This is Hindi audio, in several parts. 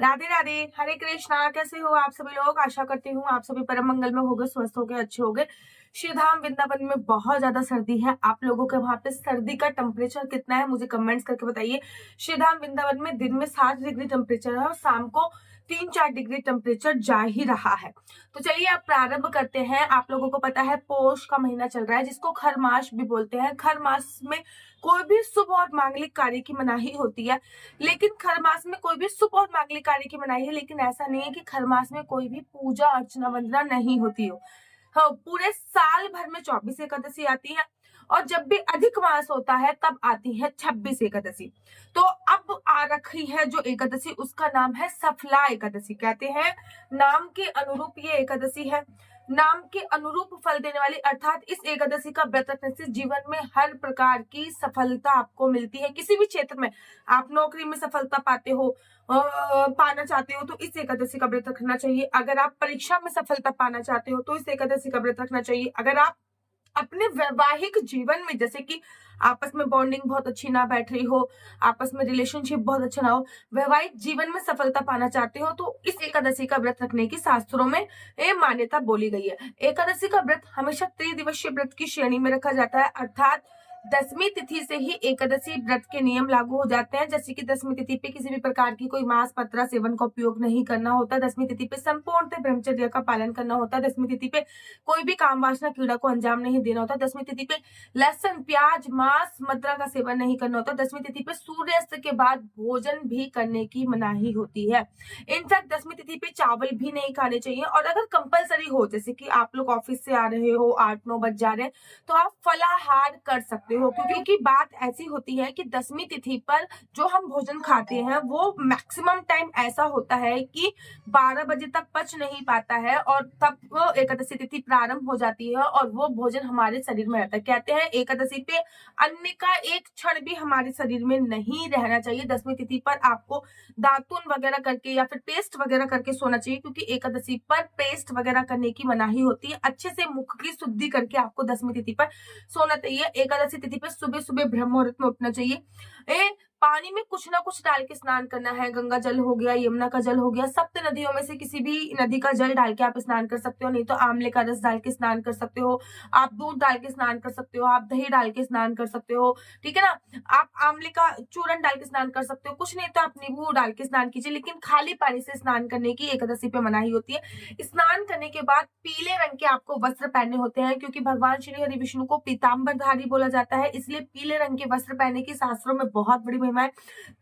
राधे राधे, हरे कृष्णा। कैसे हो आप सभी लोग? आशा करती हूँ आप सभी परम मंगल में होगे, स्वस्थ होगे, अच्छे होगे। श्री धाम वृंदावन में बहुत ज्यादा सर्दी है। आप लोगों के वहां पे सर्दी का टेम्परेचर कितना है मुझे कमेंट्स करके बताइए। श्री धाम वृंदावन में दिन में 7 डिग्री टेम्परेचर है और शाम को 3-4 डिग्री टेम्परेचर जा ही रहा है। तो चलिए आप प्रारंभ करते हैं। आप लोगों को पता है पोष का महीना चल रहा है जिसको खर मास भी बोलते हैं। खर मास में कोई भी शुभ और मांगलिक कार्य की मनाही होती है, लेकिन खर मास में कोई भी शुभ और मांगलिक कार्य की मनाही है, लेकिन ऐसा नहीं है कि खर मास में कोई भी पूजा अर्चना वंदना नहीं होती हो। हाँ, पूरे साल भर में 24 एकादशी आती है और जब भी अधिक मास होता है तब आती है 26 एकादशी। तो अब आ रखी है जो एकादशी उसका नाम है सफला एकादशी। कहते हैं नाम के अनुरूप ये एकादशी है, नाम के अनुरूप फल देने वाली, अर्थात इस एकादशी का व्रत रखने से जीवन में हर प्रकार की सफलता आपको मिलती है। किसी भी क्षेत्र में आप नौकरी में सफलता पाते हो, पाना चाहते हो तो इस एकादशी का व्रत रखना चाहिए। अगर आप परीक्षा में सफलता पाना चाहते हो तो इस एकादशी का व्रत रखना चाहिए। अगर आप अपने वैवाहिक जीवन में, जैसे कि आपस में बॉन्डिंग बहुत अच्छी ना बैठ रही हो, आपस में रिलेशनशिप बहुत अच्छा ना हो, वैवाहिक जीवन में सफलता पाना चाहते हो तो इस एकादशी का व्रत रखने की शास्त्रों में मान्यता बोली गई है। एकादशी का व्रत हमेशा त्रिदिवसीय व्रत की श्रेणी में रखा जाता है, अर्थात 10वीं तिथि से ही एकादशी व्रत के नियम लागू हो जाते हैं। जैसे कि 10वीं तिथि पे किसी भी प्रकार की कोई मांस पत्रा सेवन का उपयोग नहीं करना होता। 10वीं तिथि पे संपूर्ण ब्रह्मचर्य का पालन करना होता है। 10वीं तिथि पे कोई भी काम वासना क्रीड़ा को अंजाम नहीं देना होता। 10वीं तिथि पे लहसुन प्याज मांस मदिरा का सेवन नहीं करना होता। 10वीं तिथि पे सूर्यास्त के बाद भोजन भी करने की मनाही होती है। इनफैक्ट 10वीं तिथि पे चावल भी नहीं खाने चाहिए। और अगर कंपलसरी हो, जैसे कि आप लोग ऑफिस से आ रहे हो, 8-9 बज जा रहे हैं, तो आप फलाहार कर सकते हो, क्योंकि बात ऐसी होती है कि 10वीं तिथि पर जो हम भोजन खाते हैं वो मैक्सिमम टाइम ऐसा होता है कि 12 बजे तक पच नहीं पाता है और तब वो एकादशी तिथि प्रारंभ हो जाती है और वो भोजन हमारे शरीर में रहता है। कहते हैं एकादशी पे अन्न का एक क्षण भी हमारे शरीर में नहीं रहना चाहिए। 10वीं तिथि पर आपको दातुन वगैरह करके या फिर पेस्ट वगैरह करके सोना चाहिए, क्योंकि एकादशी पर पेस्ट वगैरह करने की मनाही होती है। अच्छे से मुख की शुद्धि करके आपको 10वीं तिथि पर सोना चाहिए। एकादशी तिथि पर सुबह सुबह ब्रह्म मुहूर्त में उठना चाहिए। पानी में कुछ ना कुछ डाल के स्नान करना है। गंगा जल हो गया, यमुना का जल हो गया, सप्त नदियों में से किसी भी नदी का जल डाल के आप स्नान कर सकते हो। नहीं तो आंवले का रस डाल के स्नान कर सकते हो, आप दूध डाल के स्नान कर सकते हो, आप दही डाल के स्नान कर सकते हो, ठीक है ना। आप आंवले का चूरन डाल के स्नान कर सकते हो, कुछ नहीं तो आप नींबू डाल के स्नान कीजिए, लेकिन खाली पानी से स्नान करने की एकादशी पे मनाही होती है। स्नान करने के बाद पीले रंग के आपको वस्त्र पहनने होते हैं, क्योंकि भगवान श्री हरि विष्णु को पीताम्बरधारी बोला जाता है, इसलिए पीले रंग के वस्त्र पहनने की शास्त्रों में बहुत बड़ी महिमा है।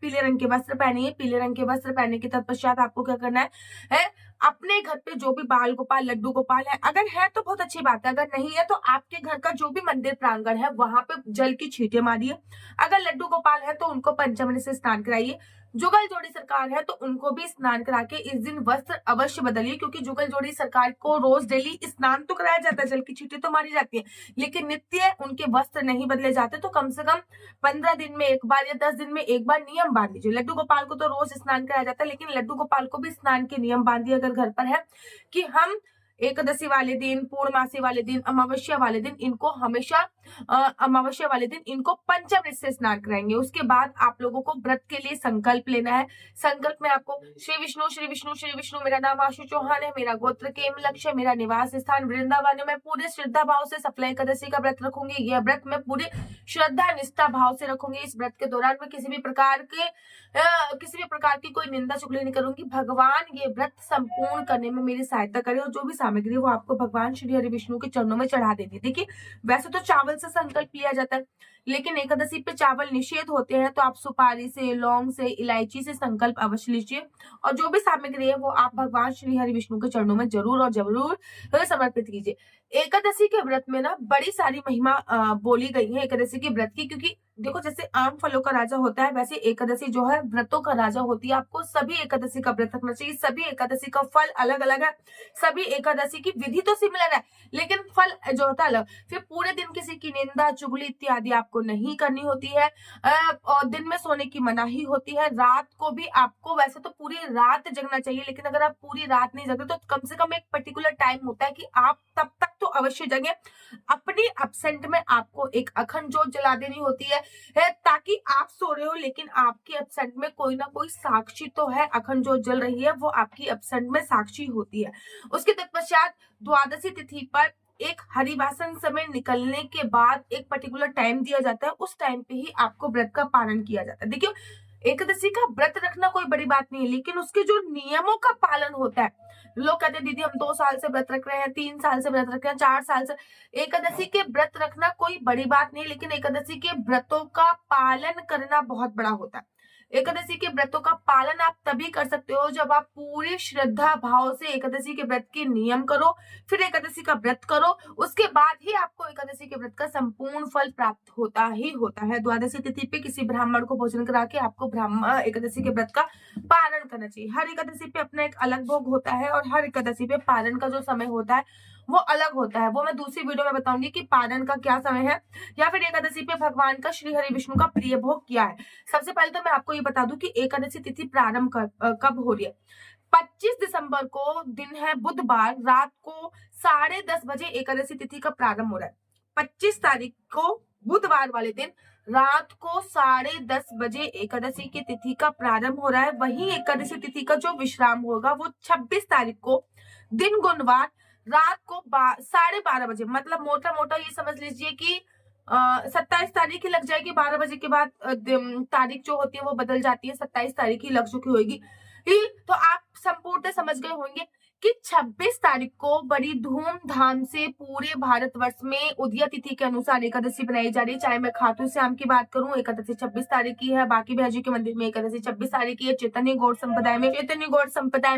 पीले रंग के वस्त्र पहनिए। पीले रंग के वस्त्र पहनने के तत्पश्चात आपको क्या करना है, अपने घर पे जो भी बाल गोपाल लड्डू गोपाल है, अगर है तो बहुत अच्छी बात है, अगर नहीं है तो आपके घर का जो भी मंदिर प्रांगण है वहां पे जल की छींटे मारिए। अगर लड्डू गोपाल है तो उनको पंचमृत से स्नान कराइए। जुगल जोड़ी सरकार है तो उनको भी स्नान करा के इस दिन वस्त्र अवश्य बदलिए, क्योंकि जुगल जोड़ी सरकार को रोज डेली स्नान तो कराया जाता है, जल की छींटे तो मारी जाती है, लेकिन नित्य उनके वस्त्र नहीं बदले जाते। तो कम से कम 15 दिन में एक बार या 10 दिन में एक बार नियम बांध लीजिए। लड्डू गोपाल को तो रोज स्नान कराया जाता है, लेकिन लड्डू गोपाल को भी स्नान के नियम बांधिए अगर घर पर है, कि हम एकादशी वाले दिन, पूर्णमासी वाले दिन, अमावस्या वाले दिन इनको हमेशा अमावस्या वाले दिन इनको पंचामृत से स्नान कराएंगे। उसके बाद आप लोगों को व्रत के लिए संकल्प लेना है। संकल्प में आपको श्री विष्णु श्री विष्णु श्री विष्णु, मेरा नाम आशु चौहान है, मेरा गोत्र केम लक्ष्य, मेरा निवास स्थान वृंदावन है, मैं पूरे श्रद्धा भाव से सफला एकादशी का व्रत रखूंगी। यह व्रत मैं पूरे श्रद्धा निष्ठा भाव से रखूंगी। इस व्रत के दौरान मैं किसी भी प्रकार की कोई निंदा चुगली नहीं करूंगी। भगवान ये व्रत संपूर्ण करने में मेरी सहायता करे, और जो भी सामग्री वो आपको भगवान श्री हरि विष्णु के चरणों में चढ़ा देनी है। देखिए वैसे तो चावल से संकल्प लिया जाता है, लेकिन एकादशी पे चावल निषेध होते हैं, तो आप सुपारी से, लौंग से, इलायची से संकल्प अवश्य लीजिए, और जो भी सामग्री है वो आप भगवान श्री हरि विष्णु के चरणों में जरूर और जरूर समर्पित कीजिए। एकादशी के व्रत में ना बड़ी सारी महिमा बोली गई है एकादशी के व्रत की, क्योंकि देखो जैसे आम फलों का राजा होता है, वैसे एकादशी जो है व्रतों का राजा होती है। आपको सभी एकादशी का व्रत रखना चाहिए। सभी एकादशी का फल अलग अलग है, सभी एकादशी की विधि तो सिमिलर है, लेकिन फल जो होता है अलग। फिर पूरे दिन किसी की निंदा चुगली इत्यादि आपको नहीं करनी होती है, और दिन में सोने की मनाही होती है। रात को भी आपको वैसे तो पूरी रात जगना चाहिए, लेकिन अगर आप पूरी रात नहीं जगते तो कम से कम एक पर्टिकुलर टाइम होता है कि आप तब तक तो अवश्य जगे। अपनी एब्सेंट में आपको एक अखंड जोत जला देनी होती है, है, ताकि आप सो रहे हो लेकिन आपके अपसेंट में कोई ना कोई साक्षी तो है, अखंड ज्योत जल रही है, वो आपकी अपसेंट में साक्षी होती है। उसके तत्पश्चात द्वादशी तिथि पर एक हरिवासन समय निकलने के बाद एक पर्टिकुलर टाइम दिया जाता है, उस टाइम पे ही आपको व्रत का पालन किया जाता है। देखिए, एकादशी का व्रत रखना कोई बड़ी बात नहीं है, लेकिन उसके जो नियमों का पालन होता है, लोग कहते हैं दीदी हम 2 साल से व्रत रख रहे हैं, 3 साल से व्रत रख रहे हैं, 4 साल से। एकादशी के व्रत रखना कोई बड़ी बात नहीं, लेकिन एकादशी के व्रतों का पालन करना बहुत बड़ा होता है। एकादशी के व्रतों का पालन आप तभी कर सकते हो जब आप पूरी श्रद्धा भाव से एकादशी के व्रत के नियम करो, फिर एकादशी का व्रत करो, उसके बाद ही आपको एकादशी के व्रत का संपूर्ण फल प्राप्त होता ही होता है। द्वादशी तिथि पे किसी ब्राह्मण को भोजन करा के आपको एकादशी के व्रत का पालन करना चाहिए। हर एकादशी पे अपना एक अलग भोग होता है और हर एकादशी पे पालन का जो समय होता है वो अलग होता है, वो मैं दूसरी वीडियो में बताऊंगी कि पालन का क्या समय है, या फिर एकादशी पे भगवान का श्री हरि विष्णु का प्रिय भोग क्या है। सबसे पहले तो मैं आपको ये बता दूं कि एकादशी तिथि प्रारंभ कब हो रही है। 25 दिसंबर को दिन है बुधवार, रात को 10:30 बजे एकादशी तिथि का प्रारंभ हो रहा है। 25 तारीख को बुधवार वाले दिन रात को 10:30 बजे एकादशी की तिथि का प्रारंभ हो रहा है। वही एकादशी तिथि का जो विश्राम होगा वो 26 तारीख को दिन गुरुवार रात को 12:30 बजे, मतलब मोटा मोटा ये समझ लीजिए कि 27 तारीख ही लग जाएगी। 12 बजे के बाद तारीख जो होती है वो बदल जाती है, 27 तारीख ही लग चुकी होगी। तो आप संपूर्ण समझ गए होंगे कि 26 तारीख को बड़ी धूमधाम से पूरे भारतवर्ष में उदया तिथि के अनुसार एकादशी बनाई जा रही है। चाहे मैं खाटू श्याम की बात करूं, एकादशी 26 तारीख की है। बाकी भैया के मंदिर में एकादशी 26 तारीख की है। चैतन्य गौड़ संप्रदाय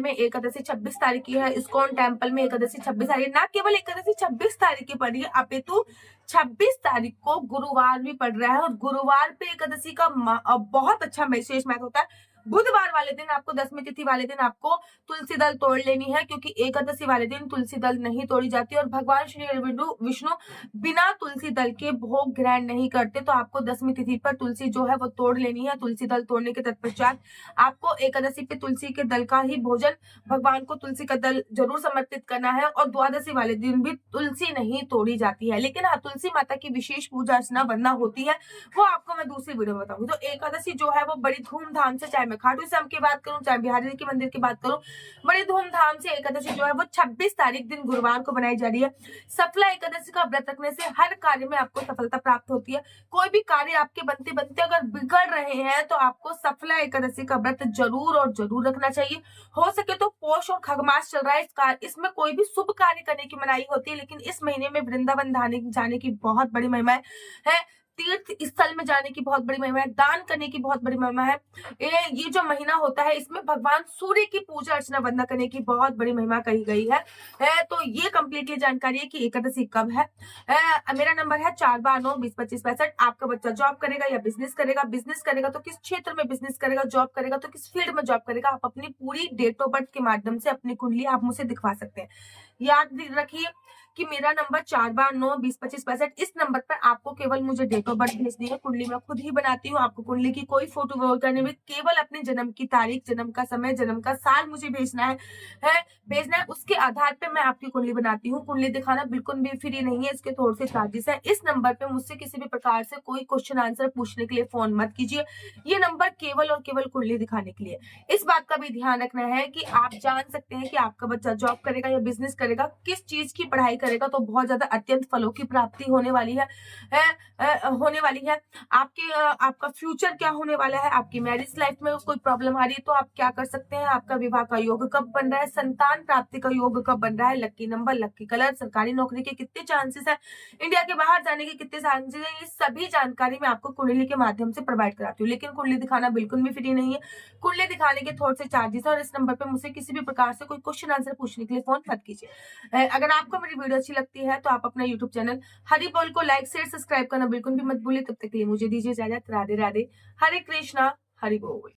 में एकादशी 26 तारीख की है। इस्कॉन टेम्पल में एकादशी 26 तारीख, ना केवल एकादशी 26 तारीख की पड़ रही है, अपितु 26 तारीख को गुरुवार भी पड़ रहा है। और गुरुवार पे एकादशी का बहुत अच्छा विशेष महत्व होता है। बुधवार वाले दिन आपको, 10वीं तिथि वाले दिन आपको तुलसी दल तोड़ लेनी है, क्योंकि एकादशी वाले दिन तुलसी दल नहीं तोड़ी जाती और भगवान श्री विष्णु बिना तुलसी दल के भोग ग्रहण नहीं करते। तो आपको 10वीं तिथि पर तुलसी जो है वो तोड़ लेनी है। तुलसी दल तोड़ने के तत्पश्चात आपको एकादशी पे तुलसी के दल का ही भोजन, भगवान को तुलसी का दल जरूर समर्पित करना है। और द्वादशी वाले दिन भी तुलसी नहीं तोड़ी जाती है, लेकिन हाँ, तुलसी माता की विशेष पूजा अर्चना वंदना होती है, वो आपको मैं दूसरी वीडियो में बताऊंगी। तो एकादशी जो है वो बड़ी धूमधाम से, चाहे मैं खाटू श्याम की बात करूं, चाहे बिहारी जी के मंदिर की बात करूं, बड़ी धूमधाम से एकादशी जो है वो 26 तारीख दिन गुरुवार को बनाई जा रही है। सफला एकादशी का व्रत रखने से हर कार्य में आपको सफलता प्राप्त होती है। कोई भी कार्य आपके बनते बनते अगर बिगड़ रहे हैं तो आपको सफला एकादशी का व्रत जरूर और जरूर रखना चाहिए। हो सके तो पौष और खगमास चल रहा है, इसमें कोई भी शुभ कार्य करने की मनाही होती है, लेकिन इस महीने में वृंदावन जाने की बहुत बड़ी महिमा है। तीर्थ स्थल में जाने की बहुत बड़ी महिमा है, दान करने की बहुत बड़ी महिमा है। ये जो महीना होता है इसमें भगवान सूर्य की पूजा अर्चना वंदना करने की बहुत बड़ी महिमा कही गई है। तो ये कंप्लीटली जानकारी है कि एकादशी कब है। मेरा नंबर है 492-20-25-65। आपका बच्चा जॉब करेगा या बिजनेस करेगा तो किस क्षेत्र में बिजनेस करेगा, जॉब करेगा तो किस फील्ड में जॉब करेगा, आप अपनी पूरी डेट ऑफ बर्थ के माध्यम से अपनी कुंडली आप मुझे दिखवा सकते हैं। याद रखिए कि मेरा नंबर 492-20-25-65। इस नंबर पर आपको केवल मुझे डेट ऑफ बर्थ भेजनी है। कुंडली मैं खुद ही बनाती हूँ, आपको कुंडली की कोई फोटो वोटो करने में, केवल अपने जन्म की तारीख, जन्म का समय, जन्म का साल मुझे भेजना है। उसके आधार पे मैं आपकी कुंडली बनाती हूँ। कुंडली दिखाना बिल्कुल भी फ्री नहीं है, इसके थोड़े से चार्जेस है। इस नंबर पे मुझसे किसी भी प्रकार से कोई क्वेश्चन आंसर पूछने के लिए फोन मत कीजिए। ये नंबर केवल और केवल कुंडली दिखाने के लिए। इस बात का भी ध्यान रखना है कि आप जान सकते हैं कि आपका बच्चा जॉब करेगा या बिजनेस करेगा, किस चीज की पढ़ाई करेगा, तो बहुत ज्यादा अत्यंत फलों की प्राप्ति होने वाली है। आपका फ्यूचर क्या होने वाला है, आपकी मैरिज लाइफ में कोई प्रॉब्लम आ रही है तो आप क्या कर सकते हैं, आपका विवाह का योग कब बन रहा है, संतान प्राप्ति का योग कब बन रहा है, लकी नंबर, लकी कलर, सरकारी नौकरी के कितने चांसेस है, इंडिया के बाहर जाने के कितने चांसेस है, ये सभी जानकारी मैं आपको कुंडली के माध्यम से प्रोवाइड कराती हूँ। लेकिन कुंडली दिखाना बिल्कुल भी फ्री नहीं है, कुंडली दिखाने के थोड़े से चार्जेस है। और इस नंबर पर मुझसे किसी भी प्रकार से कोई क्वेश्चन आंसर पूछने के लिए फोन मत कीजिए। अगर आपको मेरी वीडियो अच्छी लगती है तो आप अपना यूट्यूब चैनल हरि बोल को लाइक शेयर सब्सक्राइब करना बिल्कुल भी मत भूलिए। तब तक के लिए मुझे दीजिए इजाजत। राधे राधे, हरे कृष्णा, हरि बोल।